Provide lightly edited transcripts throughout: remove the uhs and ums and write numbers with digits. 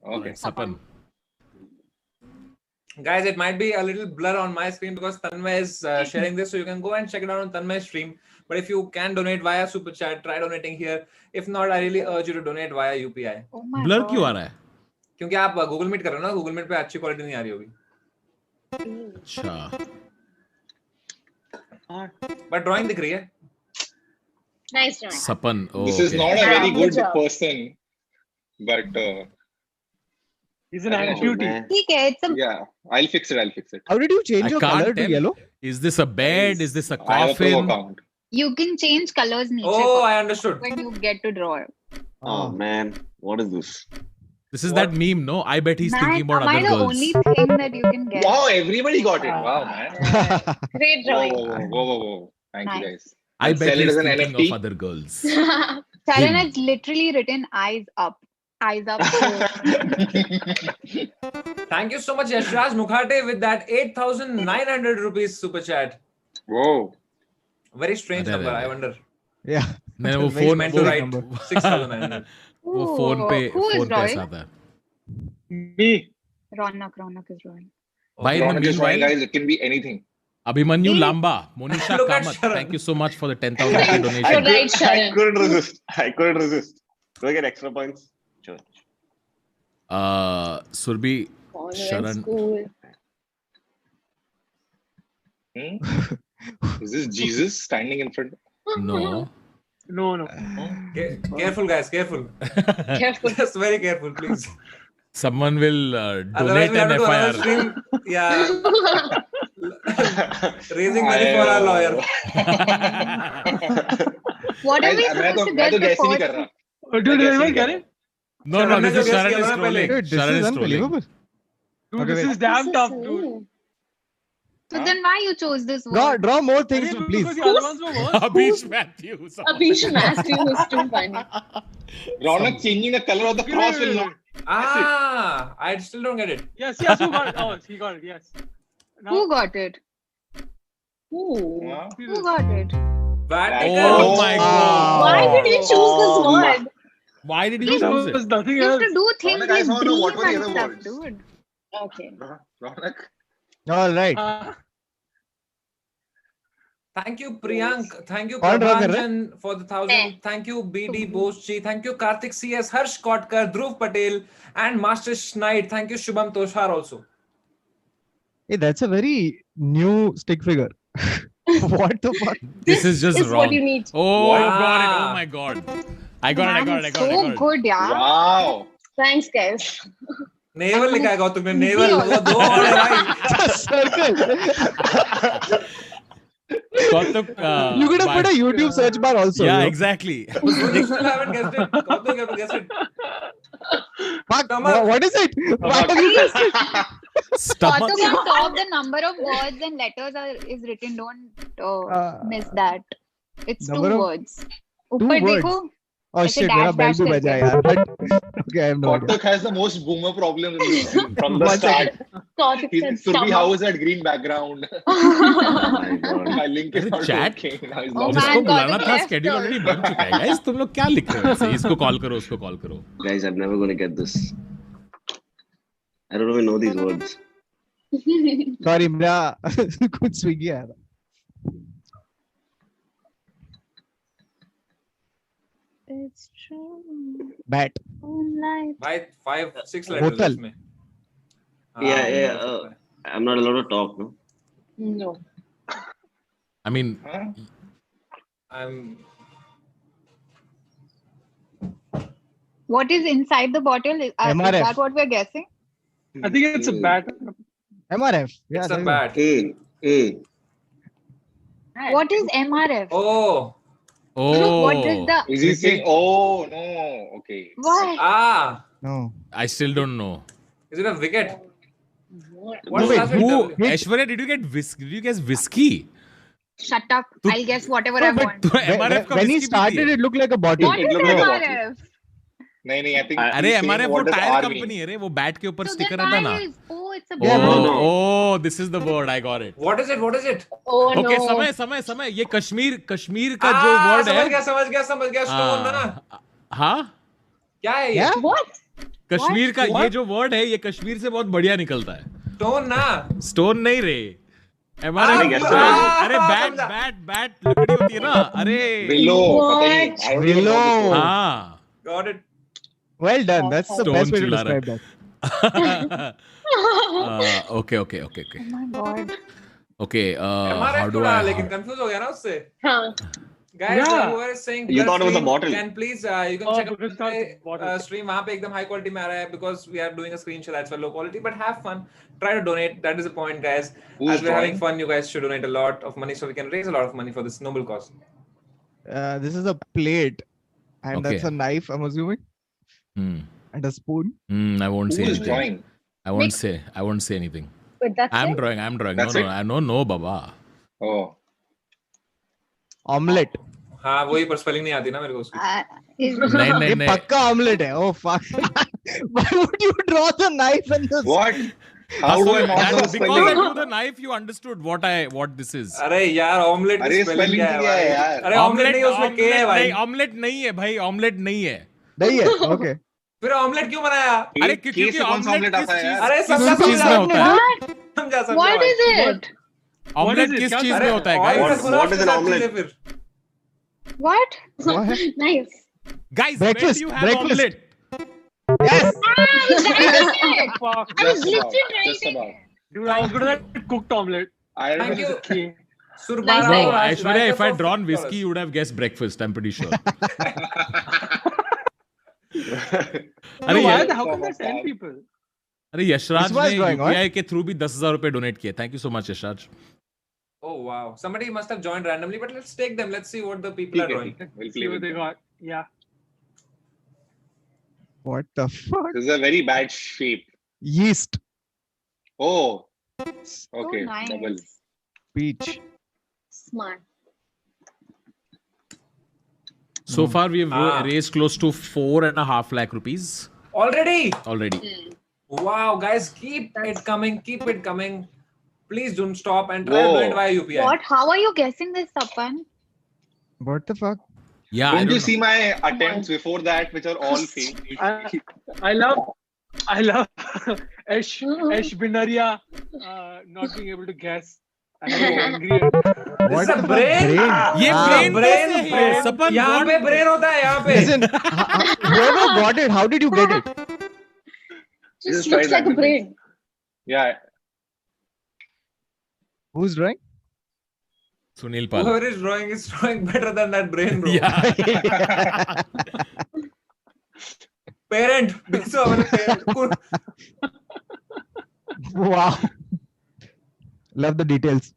Okay. Sapan. Guys, it might be a little blur on my screen because Tanmay is sharing this, so you can go and check it out on Tanmay's stream. But if you can donate via super chat, try donating here. If not, I really urge you to donate via UPI. Oh my Blur God. क्यों आ रहा है? क्योंकि आप Google Meet कर रहे हो ना, Google Meet पे अच्छी क्वालिटी नहीं आ रही होगी. अच्छा. But drawing दिख रही है. Nice drawing. Sapan. Oh, This is okay. not a very Good good job. person, but He's an amputee. ठीक है, it's a yeah, I'll fix it. How did you change I your can't color to tell. yellow? Is this a bed? Is this a I have a pro coffin? account. you can change colors नीचे Oh, I understood. when you get to draw. Oh man, what is this? This is What? that meme, no? I bet he's Man, thinking about am I other the girls. only thing that you can get? Wow, everybody got it. Wow, man. Great Whoa, drawing. whoa. Thank you, Nice. guys. I Let's bet sell it he's as an thinking NFT. of other girls. Sharon has literally written eyes up. Eyes up. Thank you so much, Yashraj Mukhate, with that 8,900 rupees super chat. Whoa. Very strange अरे, number. अरे, I wonder. Yeah. नहीं वो Very phone Meant to Phone write number. 6,900. वो phone पे Who is phone पे drawing? ऐसा आता है. Me. Ronak is drawing. By the Ronak is fine, meanwhile, guys. It can be anything. Abhimanyu Lamba, Monisha Look at Kamath, Sharan. thank you so much for the 10,000 rupee I donation. Right, couldn't Sharon. resist. Do I get extra points? Sure. Surbi, Convent Sharan. school. Is this Jesus standing in front? No. No. Careful, guys. Careful. Careful. Just very careful, please. Someone will Otherwise, donate we'll have an to do another FIR. stream. Yeah. Raising money for our lawyer. What are we Guys, मैं supposed to तो get guess ही नहीं before? कर रहा. Dude, I guess anyone you get get it? No, Sharan ने this जो is guess Sharan किया is था ना trolling. पहले. Dude, this Sharan is is trolling. unbelievable. Dude, Okay, this wait. is damn tough, dude. So then why you chose this Draw, word? draw more things, Because please. the other ones were worse. Abhish Matthews. Abhish Matthews was too funny. Ronak changing the color of the cross will not. Ah, I still don't get it. Yes, who got it? Oh, he got it, yes. Now, Who got it? Ooh. Huh? Who got it? Bad Oh title. Oh my god. Why did you choose this word? Why did you there choose was it? nothing You have else. to do things Ronak, I with wanna know what dream were the and other stuff, words. dude. Okay. Ronak. All right. Thank you, Priyank. Thank you, कौन draw कर रहा है? Prabhanjan, for the 1,000. Thank you, BD Boshi. Thank you, Karthik CS, Harsh Kotkar, Dhruv Patel, and Master Schneid. Thank you, Shubham Toshar also. Hey, that's a very new stick figure. What the fuck? This is just Is wrong. what you need. Oh, Wow. got it. Oh my god. I got it. Man, so good, yeah. Wow. Thanks, guys. Naval लिखा है गौतम ने. Naval. वो दो और है भाई. Circle. Kautuk, You could have put a YouTube search bar also. Yeah, yo. exactly. You still haven't guessed it. Gautam, you haven't guessed it. Fuck, Stomach. what is it? Why have you guessed it? Stomach. Also, on top, the number of words and letters is written. Don't miss that. It's two number of- words. ऊपर words. देखो. Oh ऐसे shit, मेरा dash bell dash भी बजा करके. यार. But okay, I have no idea. Kotak has the most boomer problem in this scene from the One start. Karthik His said Surbi stomach. house had green background. Oh my god. My link is अरे not chat? working. Now he's Oh logged man, जिसको out. बुलाना Gautam था left schedule us. already बन चुका है guys. तुम लोग क्या लिख रहे हो ऐसे? इसको कॉल करो, उसको कॉल करो. Guys, I'm never gonna get this. I don't even know these words. Sorry, मेरा कुछ स्विगी आया था. It's true. Bat. Moonlight. भाई 5-6 letters Hotel. इसमें. Yeah, हाँ, yeah, हो सकता है. I'm not allowed to talk, no? No. I mean, Huh? I'm. What is inside the bottle? Is MRF. that what we're guessing? I think it's a bat. MRF. Yeah, It's a there you go. bat. What is MRF? Oh. What is oh, the Is he saying? Oh no. Okay. why? Ah. No. I still don't know. Is it a wicket? What? What wait, starts with Who? W? Aishwarya, did you get whiskey? Did you guess whiskey? Shut up. Tu- I'll guess whatever No, I but want. तो When, MRF का when he whiskey started, पीती है? it looked like a bottle. What is looked like a MRF? नहीं नहीं. I think. अरे he's saying MRF वो what does tyre R company mean? है रे, वो बैट के ऊपर So स्टिकर then रहता ना. why is it's a Yeah, bottle. no, Oh, this is the word. I got it. What is it? What is it? Oh no. Okay, समय. ये कश्मीर का जो Ah, वर्ड समझ है. गया. Stone ना. हाँ? क्या है ये? Yeah? What? कश्मीर का ये जो वर्ड है ये कश्मीर से बहुत बढ़िया निकलता है. Stone ना. स्टोन नहीं रे. हमारे अरे बैट लकड़ी होती है ना. अरे Willow, पता नहीं. I don't even know this word. हाँ. Got it. Well done. That's the Stone best way to चिल्ला रहा describe that. Okay. Oh my god. Okay. हमारे How do थोड़ा I? लेकिन confuse हो गया ना उससे. हाँ. Guys, Yeah. whoever is saying You thought it was a stream, bottle. can please you can Oh, check because out my it's not bottle. stream. वहाँ पे एकदम high quality में आ रहा है because we are doing a screen share that's why low quality. But have fun. Try to donate. That is the point, guys. Who's As we're having drawing? fun, you guys should donate a lot of money so we can raise a lot of money for this noble cause. This is a plate, and that's Okay. a knife. I'm assuming, Hmm. and a spoon. I won't say Who is anything. drawing? I won't say anything. But that's I'm it. drawing. That's it? No, Baba. Oh. Omelette. हाँ वही पर spelling नहीं आती ना मेरे को उसकी. नहीं. ये पक्का omelette है. Oh fuck. Why would you draw the knife and the What? How do I not know the Because I spelling? drew the knife, you understood what this is. अरे यार omelette की अरे spelling spelling क्या है क्या है भाई? यार? अरे omelette नहीं उसमें K है भाई. ऑमलेट नहीं है भाई. ऑमलेट नहीं है. नहीं है. Okay. फिर omelette क्यों बनाया? अरे K क्योंकि से कौन सा ऑमलेट omelette आता है यार? अरे किस समझा चीज में होता है? समझा. What is it? Omelette is it? किस क्या चीज अरे में होता है oil गाइस? का खुला What is an उसके साथ omelette? चीज़ें फिर. What? What? Nice. Guys, when do Breakfast, you have breakfast. omelette? Yes. Fuck. I was Just literally about. Just writing. about. Dude, I was good at cooked omelet. I don't Thank know. you. Okay. Surbara No, और Aishwarya, Ashwarya if I'd for drawn $50. whiskey, you would have guessed breakfast. I'm pretty sure. No, अरे why? ये- How come there's 10 people? अरे Yashraj This was ने drawing, UPI के through भी 10,000 रुपए donate किए. Thank you so much, Yashraj. Oh wow! Somebody must have joined randomly, but let's take them. Let's see what the people are ठीक है, drawing. ठीक है. We'll See play what with they it. got. Yeah. What the fuck? This is a very bad shape. Yeast. Oh. So Okay. nice. Double. Peach. Smart. So far, we have raised close to 4.5 lakh rupees Already! already. Wow, guys, keep it coming. Keep it coming. Please don't stop and try to Whoa. donate via UPI. What? How are you guessing this, Tapan? What the fuck? Yeah, I Don't don't you know. see my attempts before that, which are all fake? I love Ash Binaria not being able to guess. I'm so angry. This is a the brain. fuck? ये Ah. brain brain, कैसे है? सपन, यहाँ what? पे brain होता है यहाँ पे. Listen, whoever got it, how did you get it? Just Just try looks like a that. brain. Yeah. Who's drawing? Sunil Pal. Whoever is drawing better than that brain, bro. Yeah. Parent. So हमारे parent. Wow. Love the details.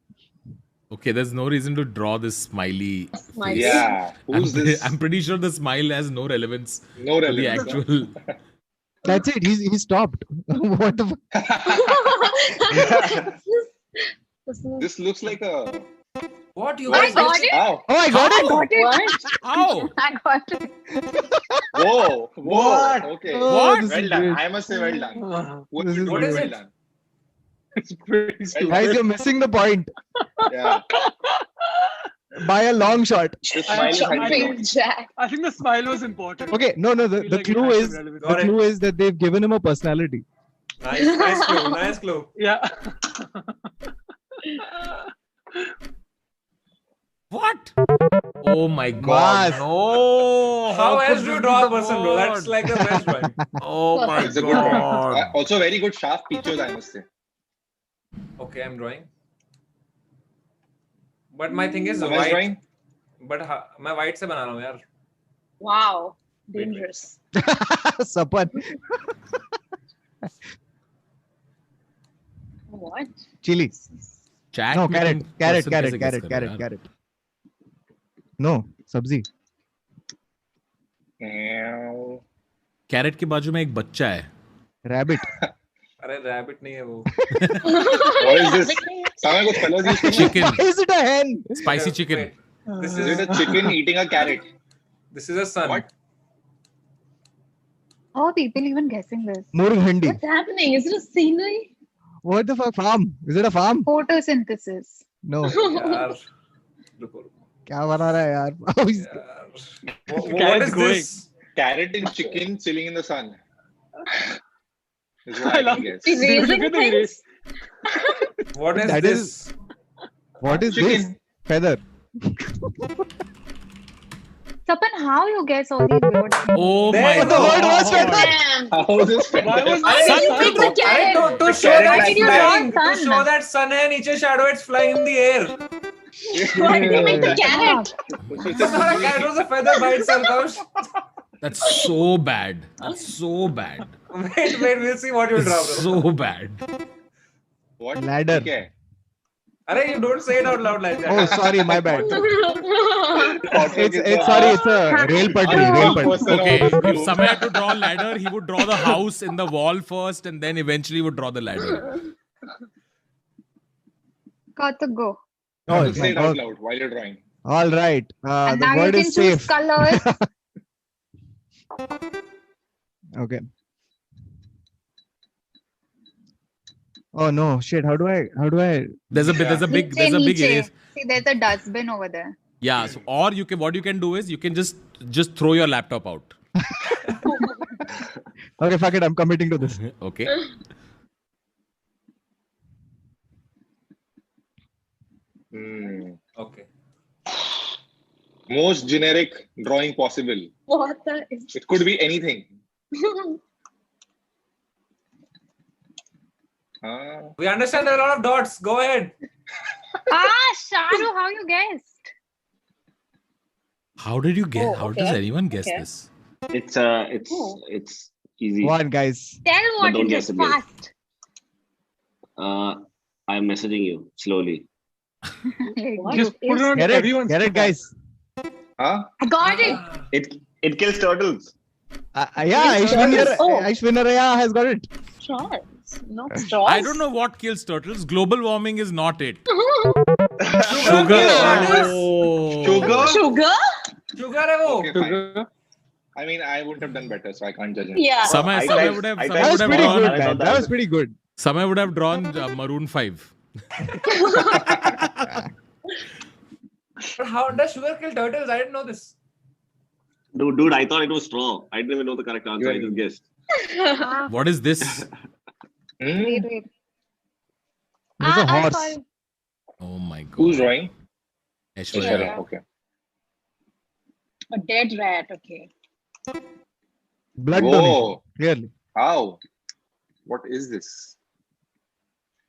Okay, there's no reason to draw this smiley. Smiley. face. Yeah. Who's this? I'm pretty sure the smile has no relevance No to the relevance. actual. That's it. He stopped. What the fuck? This looks like a. What you I guys? got it. Ow. Oh, I got it. Got it. What? How? I got it. Whoa. Whoa. What? Okay. Oh, What? this Well is done. great. I must say well done. What This is What is well it? done. It's pretty stupid. Guys, you're missing the point Yeah. by a long shot. This smile is hiding. Shopping Jack. I think the smile was important. Okay, no. I The feel like it clue has is some relevance. Got the it. clue is that they've given him a personality. Nice clue. Nice clue. Yeah. What? Oh my god. Mas. No. How could else do you this draw be a the person, bro? That's word? like the best drawing. Oh my It's a good drawing. god. Also, very good sharp features, I must say. Okay, I'm drawing. But my thing is Am I white. drawing? But मैं white से बना रहा हूँ यार. Wow. Dangerous. Sapan. What? Chili. Chat No, में carrot. तुम Carrot. person Carrot. कैसे guess Carrot. कर रहे Carrot. हो यार? Carrot. No. Sabzi. Meow. Carrot के बाजू में एक बच्चा है. Rabbit. अरे rabbit नहीं है वो. What is this? Samay kuch colors use करना? Chicken. Why is it a hen? Spicy chicken. Wait. This Is is it a chicken eating a carrot? this is a sun. What? How are people even guessing this? Murghandi. What's happening? Is it a scenery? What the fuck? Farm? Is it a farm? Photosynthesis. No. यार. रुको. क्या बना रहा है यार? How is- यार. What Carrot's is growing. this? Carrot and chicken chilling in the sun. Is what I I love can guess. Dude, Erasing look at the things. erase. What is That this? is- What is Chicken. this? Feather. Tapan, how you guess all these weird things? Oh There my you The go. word was god. feather. Damn. How is this? Why was Why did you Sun pick the Arre, carrot? to The show carrot that like it's you flying, draw to sun? show that sun hai, niche shadow, it's flying in the air. Why did you make the carrot? It's not a cat, it was a feather by itself. Kaush. That's so bad. That's so bad. Wait, we'll see what you draw, bro. So bad. What? Ladder. Okay. Arre, you don't say it out loud like that. Oh, sorry, my bad. It's It's sorry, it's a rail putty. Rail putty. Okay, if Samay had to draw a ladder, he would draw the house in the wall first and then eventually would draw the ladder. Got to go. Oh, Say my it out God. loud while you're drawing. All right. And The now you word can is choose safe. colors. Okay. Oh no, shit. How do I? There's a big Niche. erase. See, there's a dustbin over there. Yeah, so, or you can what you can do is you can just throw your laptop out. Okay, fuck it. I'm committing to this. Okay. Hmm. Okay. Most generic drawing possible. What the is It could be anything. We understand there are a lot of dots. Go ahead. Sharu, how you guessed? How did you guess? Oh, How does okay. anyone guess Okay. this? It's easy. Come on, guys. Tell what don't it guess is it, guys. fast. I'm messaging you slowly. What Just put it on Get it, everyone's get it, guys. Huh? I got it. It kills turtles. Yeah, Aishwarya Oh. Aishwarya has got it. straws? Not straws. I don't know what kills turtles. Global warming is not it. Sugar. Sugar? Sugar? Sugar hai wo. Okay, fine. I mean, I wouldn't have done better, so I can't judge him. Yeah. Samay I would have typed- That was pretty drawn, good, I man. thought That that was pretty good. Samay would have drawn Maroon 5. But how does sugar kill turtles? I didn't know this. Dude, I thought it was straw. I didn't even know the correct answer. I just guessed. What is this? Hmm? Wait. There's a I horse. saw it. Oh my god. Who's drawing? Aishwarya. Yeah. Okay. A dead rat. Okay. Blood donation. Whoa. Clearly. How? What is this?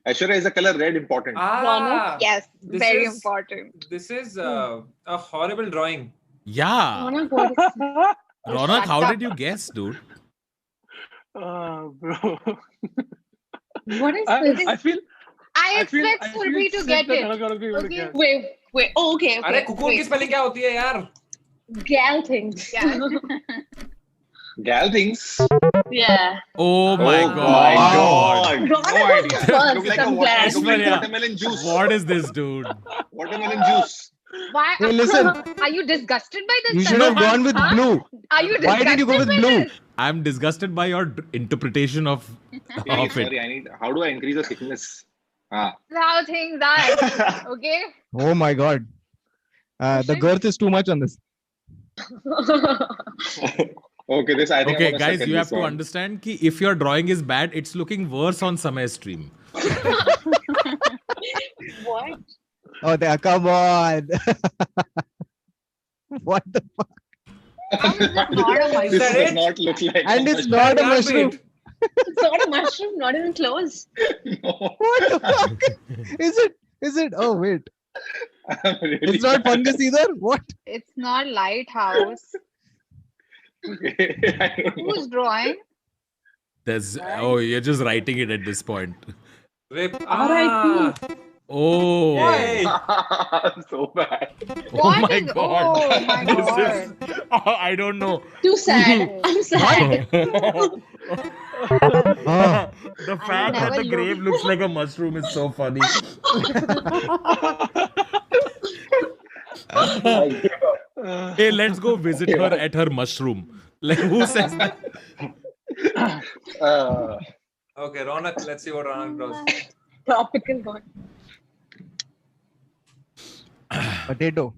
Aishwarya, is the color red important? Ah, Yes, This very is- important. this is a horrible drawing. Yeah. Ronak, what is Ronak, how Shut did you guess, dude? Bro. what is I this? feel I expect I Fulvi feel to sick get that it. I'm gonna be able to Okay. guess. Wait. Oh, okay. अरे Okay. कुकुर की Wait. Spelling क्या होती है यार? Gal things. Gal things. Yeah. Oh my Oh god. my God. Ronak No was idea. first, Look like I'm a glad. Aishwarya. watermelon juice. What is this, dude? Watermelon juice. Why? Hey, listen. Are you disgusted by this? You should have Tapan? gone with Huh? blue. Are you Why did you go with disgusted by blue? this? I'm disgusted by your interpretation of it. Sorry, how do I increase the thickness? Ah. How things are. Okay. Oh my god. The girth is too much on this. Okay, this I think Okay, I'm gonna guys, second you have this to one. understand ki if your drawing is bad, it's looking worse on Samay's stream. What? Oh, come on. What the fuck? How is that not a This Is that does it? not look like And a it's mushroom. not a Can't mushroom. wait. It's not a mushroom. Not even close. No, What the fuck? Is it? Oh, wait. I'm really It's not bad. fungus either? What? It's not lighthouse. Okay, I don't know. Who's drawing? You're just writing it at this point. Rip. R.I.P. Oh, Yay. I'm so bad. oh What my is- god. oh my This God. is, I don't know. Too sad. I'm sad. Oh, The fact that never the grave looks like a mushroom is so funny. Hey, let's go visit her at her mushroom. Like, who says that? Okay, Ronak. Let's see what Ronak draws. Tropical one. potato.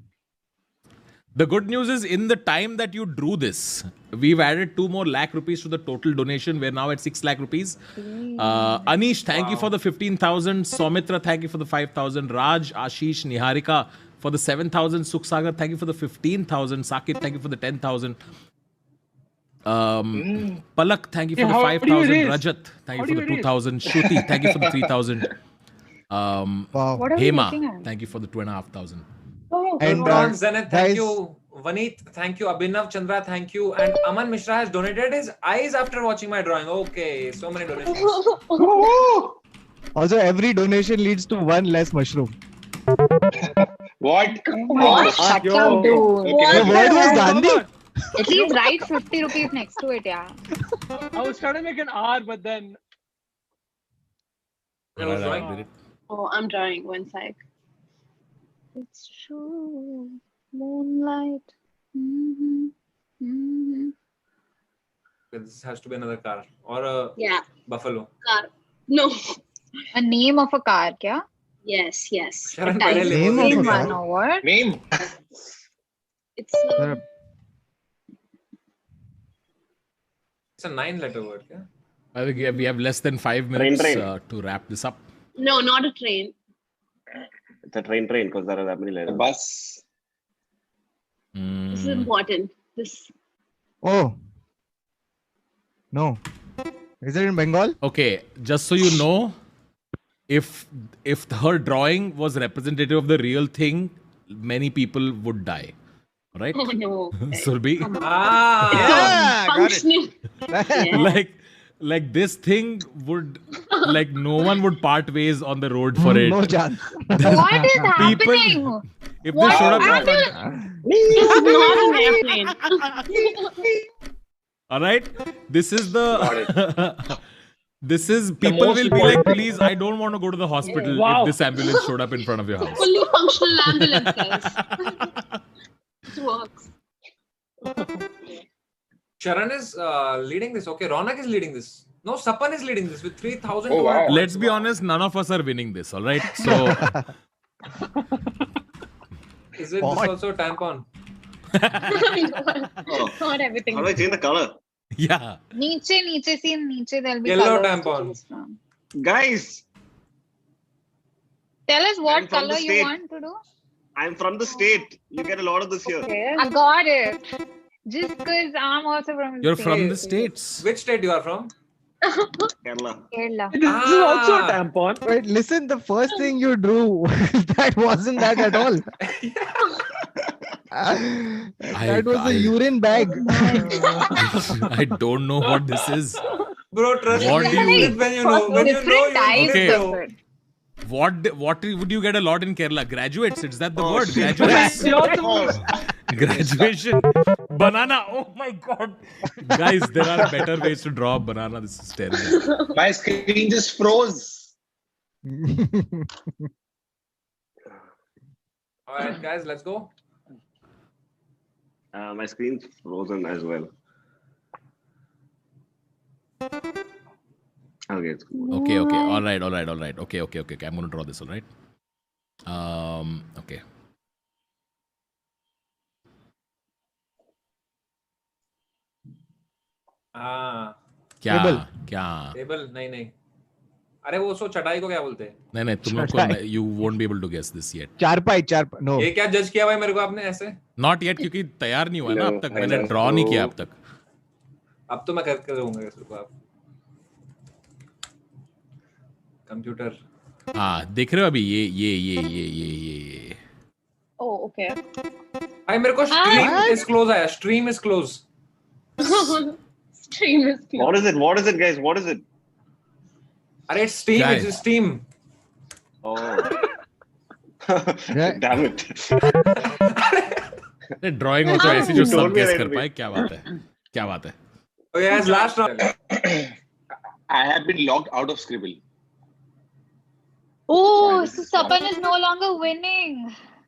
The good news is, in the time that you drew this, we've added 2 more lakh rupees to the total donation. We're now at 6 lakh rupees. Anish, thank you for the 15,000. Soumitra, thank you for the 5,000. Raj, Ashish, Niharika for the 7,000. Sukhsagar, thank you for the 15,000. Sakit, thank you for the 10,000. Palak, thank you for the how do you 5,000. raise? Rajat, thank How you do for the you raise? 2,000. Shruti, thank you for the 3,000. Wow. What are we looking Hema, at? thank you for the 2,500. Oh, And Zenith, thank guys- you. Vaneet, thank you. Abhinav Chandra, thank you. And Aman Mishra has donated his eyes after watching my drawing. Okay, so many donations. Also, every donation leads to 1 less mushroom. What? What? Shut Yo. up, dude. Okay. The word was Come Gandhi. on. At least write 50 rupees next to it, yeah. I was trying to make an R, but then I was drawing. Oh, I'm drawing. One sec. It's true. Moonlight. This has to be another car or a Yeah. buffalo. Car. No. A name of a car, kya? Yes, yes. Sharon A type. Pahele Name was of a in car? it. No, what? Name. It's It's a 9-letter word. Yeah? I think we have less than 5 minutes Train. to wrap this up. no, not a train. It's a train because there are that many The letters. bus. This is important. This. Oh. No. Is it in Bengal? Okay, just so you know, if her drawing was representative of the real thing, many people would die. Right? Oh no. Surbi? Ah, Yeah, got it. Functional. Yeah. like this thing would, like, no one would part ways on the road for it. No chance. What is happening? If they What showed up in happened? front, This is not an airplane. all right, this is the this is, people most will be like, important- please, I don't want to go to the hospital Wow. if this ambulance showed up in front of your house. Fully functional ambulance, guys. It works. Sharan is leading this. Okay, Ronak is leading this. No, Sapan is leading this with 3,000. Oh, wow. Let's be honest, none of us are winning this, all right? So Is it this What? also a tampon? Not everything. How do I change the color? yeah. Niche, there'll be Yellow colors to tampon. choose from. Guys, Tell us I'm what from color the you state. want to do. I'm from the state. You get a lot of this here. Okay. I got it. Just because I'm also from You're the from the state. States. Which state you are from? Kerala. Kerala. this is also a Ah. tampon. Wait, listen, the first thing you drew, that wasn't that at all. That was a urine bag. I don't know what this is. Bro, trust What me. do you- It's when you know. When you know, Different you types Okay. of it. What would you get a lot in Kerala? Graduates, is that the Oh, word? shit. Graduates. Oh, Graduation. Banana. Oh my god. Guys, there are better ways to draw a banana. This is terrible. my screen just froze. All right, guys, let's go. My screen's frozen as well. Okay, it's cool. Okay. All right. Okay. I'm gonna draw this, all right? Okay. हाँ, Table. क्या table नहीं. अरे वो सो चटाई को क्या बोलते हैं? नहीं तुम लोग को you won't be able to guess this yet. Charpai. No. ये क्या जज किया भाई मेरे को आपने ऐसे? Not yet क्योंकि तैयार नहीं हुआ है ना अब तक, मैंने Hello. ड्रॉ नहीं किया अब तक. अब तो मैं करके दूंगा इसको आप. कंप्यूटर. हाँ देख रहे हो अभी ये. Oh, okay. भाई मेरे को स्ट्रीम इज क्लोज आया. Stream is close. Stream is closed. What is it? What is it, guys? What is it? अरे steam Guys. Is steam. Oh. Yeah. Damn it. Drawing हो तो ऐसी जो You सब told me गेस right कर away. पाए, क्या बात है. Okay guys last round. I have been logged out of Scribble. Oh, so Sapan is no longer winning.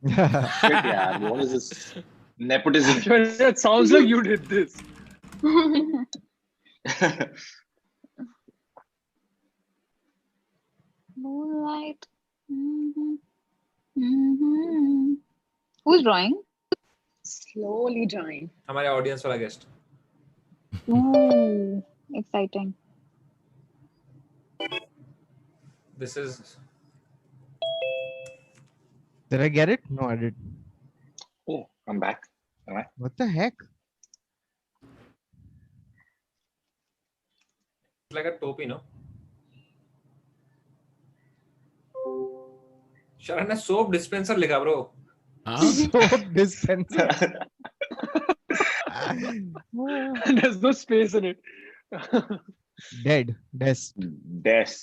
Shit, yeah. What is this? Nepotism. It sounds like you did this. Moonlight. Who's drawing? Slowly drying. हमारे audience वाला guest. Ooh, exciting. This is. Did I get it? No, I did. Oh, I'm back. Am I? What the heck? It's like a topi, no? Sharan ने soap dispenser लिखा bro. हाँ? Soap dispenser. There's no space in it. Dead. Des. Des.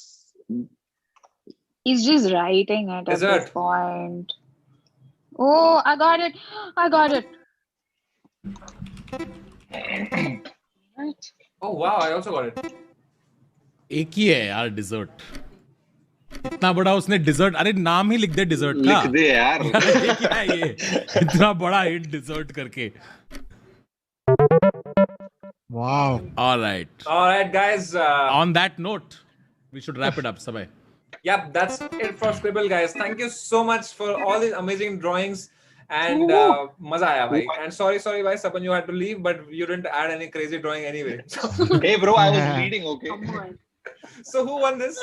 He's just writing it at Dessert. this point. Oh, I got it. I got it. Right. Oh wow, I also got it. एक ही है यार dessert. इतना बड़ा उसने dessert, अरे नाम ही लिख दे dessert का. लिख दे यार. ये क्या है ये? इतना बड़ा हिट डिजर्ट करके. Wow. All right. All right, guys. On that note, we should wrap it up, Samay. Yep, that's it for Scribble, guys. Thank you so much for all these amazing drawings. And maza aaya, bhai. And sorry, bhai, Sapan, you had to leave, but you didn't add any crazy drawing anyway. Hey, bro, I was reading. Okay. Come on. So who won this?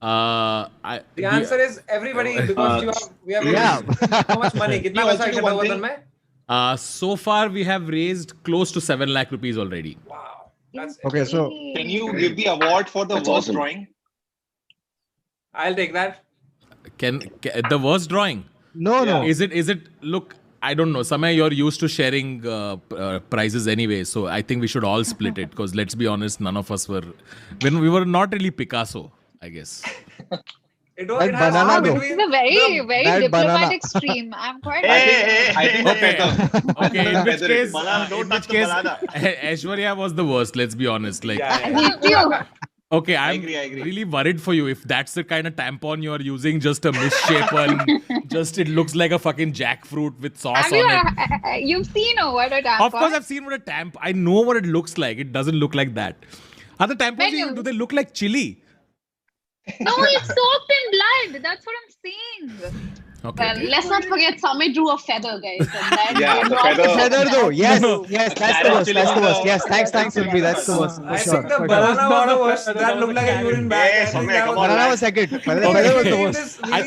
The The answer is everybody because we have Yeah. raised how much money? Kitna You paisa also do ikhatta one hua thing. Tanmay? So far we have raised close to 7 lakh rupees already. Wow. That's Okay, so Can you give the award for the That's worst awesome. drawing? I'll take that. Can the worst drawing? no. Is it? Look, I don't know. Samay, you're used to sharing prizes anyway, so I think we should all split it. Because let's be honest, none of us were. When we were not really Picasso, I guess. It That has banana to be though. between It's a very that diplomatic stream. I'm quite I think Okay. Okay. In which Feather it. case, Banana, don't in touch which the case, banana. Aishwarya was the worst. Let's be honest. Like, Yeah, I yeah. hate you. okay, I'm I agree. really worried for you if that's the kind of tampon you're using. Just a misshapen. Just it looks like a fucking jackfruit with sauce Have you? on it. You've seen what a tampon? Of course, I've seen what a I know what it looks like. It doesn't look like that. Other tampons, When you- do they look like chili? No, it's soaked in blood. That's what I'm saying. Okay. Well, let's not forget Samay drew a feather, guys. And that Yeah, did the not- feather. Feather though. Yes. No. Yes. That's That the worst. actually That's the was worst. the- Yes. Thanks, Silvi. That's the worst. I For sure. think the For sure. banana was the That worst. was not That a looked like a feather. urine bag. I Yes, think Samay, that come was on. Banana was second. Feather was the worst. I think